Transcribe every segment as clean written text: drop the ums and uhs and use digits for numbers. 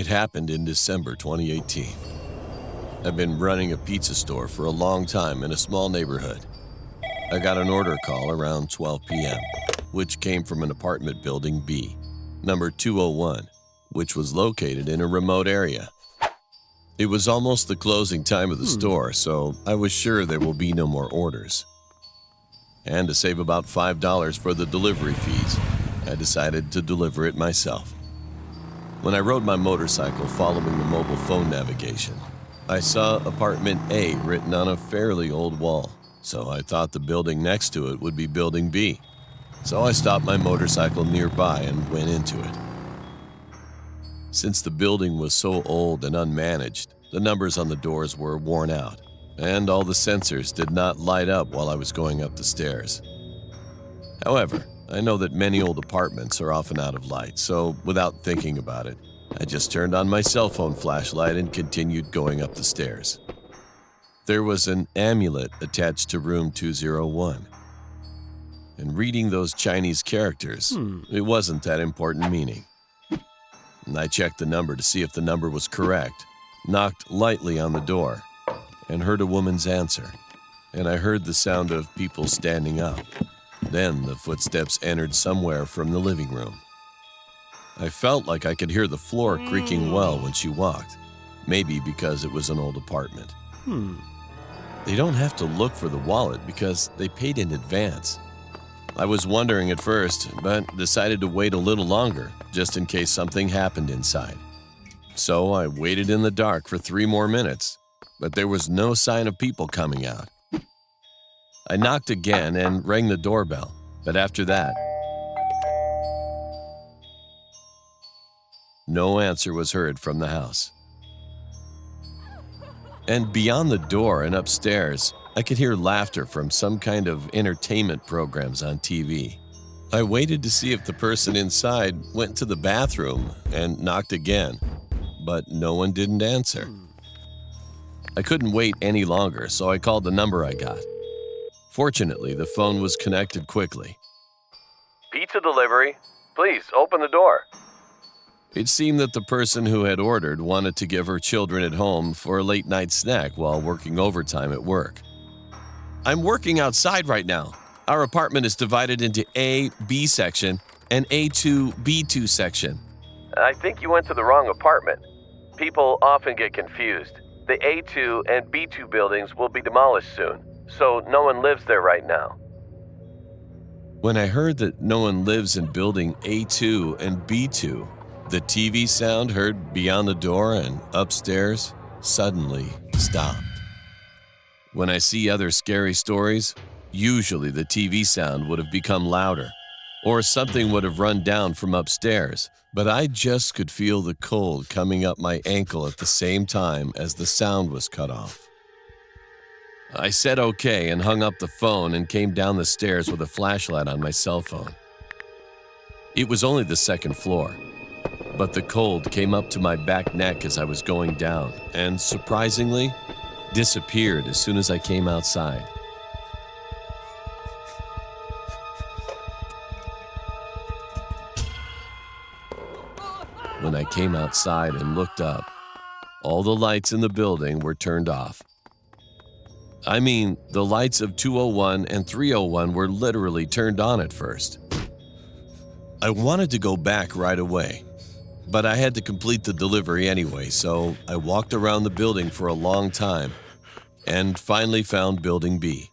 It happened in December 2018. I've been running a pizza store for a long time in a small neighborhood. I got an order call around 12 p.m., which came from an apartment building B, number 201, which was located in a remote area. It was almost the closing time of the store, so I was sure there will be no more orders. And to save about $5 for the delivery fees, I decided to deliver it myself. When I rode my motorcycle following the mobile phone navigation, I saw apartment A written on a fairly old wall, so I thought the building next to it would be building B. So I stopped my motorcycle nearby and went into it. Since the building was so old and unmanaged, the numbers on the doors were worn out, and all the sensors did not light up while I was going up the stairs. However, I know that many old apartments are often out of light, so without thinking about it, I just turned on my cell phone flashlight and continued going up the stairs. There was an amulet attached to room 201. And reading those Chinese characters, it wasn't that important meaning. And I checked the number to see if the number was correct, knocked lightly on the door, and heard a woman's answer. And I heard the sound of people standing up. Then the footsteps entered somewhere from the living room. I felt like I could hear the floor creaking well when she walked, maybe because it was an old apartment. They don't have to look for the wallet because they paid in advance. I was wondering at first, but decided to wait a little longer, just in case something happened inside. So I waited in the dark for 3 more minutes, but there was no sign of people coming out. I knocked again and rang the doorbell, but after that, no answer was heard from the house. And beyond the door and upstairs, I could hear laughter from some kind of entertainment programs on TV. I waited to see if the person inside went to the bathroom and knocked again, but no one didn't answer. I couldn't wait any longer, so I called the number I got. Fortunately, the phone was connected quickly. Pizza delivery. Please, open the door. It seemed that the person who had ordered wanted to give her children at home for a late-night snack while working overtime at work. I'm working outside right now. Our apartment is divided into A, B section, and A2, B2 section. I think you went to the wrong apartment. People often get confused. The A2 and B2 buildings will be demolished soon, so no one lives there right now. When I heard that no one lives in building A2 and B2, the TV sound heard beyond the door and upstairs suddenly stopped. When I see other scary stories, usually the TV sound would have become louder, or something would have run down from upstairs, but I just could feel the cold coming up my ankle at the same time as the sound was cut off. I said okay and hung up the phone and came down the stairs with a flashlight on my cell phone. It was only the second floor, but the cold came up to my back neck as I was going down and, surprisingly, disappeared as soon as I came outside. When I came outside and looked up, all the lights in the building were turned off. I mean, the lights of 201 and 301 were literally turned on at first. I wanted to go back right away, but I had to complete the delivery anyway, so I walked around the building for a long time and finally found Building B.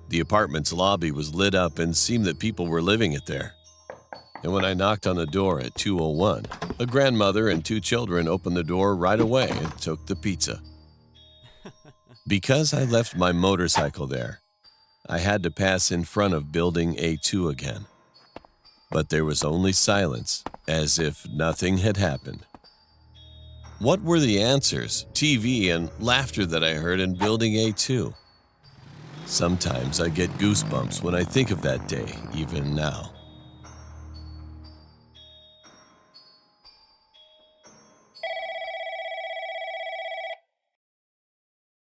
The apartment's lobby was lit up and seemed that people were living it there. And when I knocked on the door at 201, a grandmother and 2 children opened the door right away and took the pizza. Because I left my motorcycle there, I had to pass in front of Building A2 again. But there was only silence, as if nothing had happened. What were the answers, TV, and laughter that I heard in Building A2? Sometimes I get goosebumps when I think of that day, even now.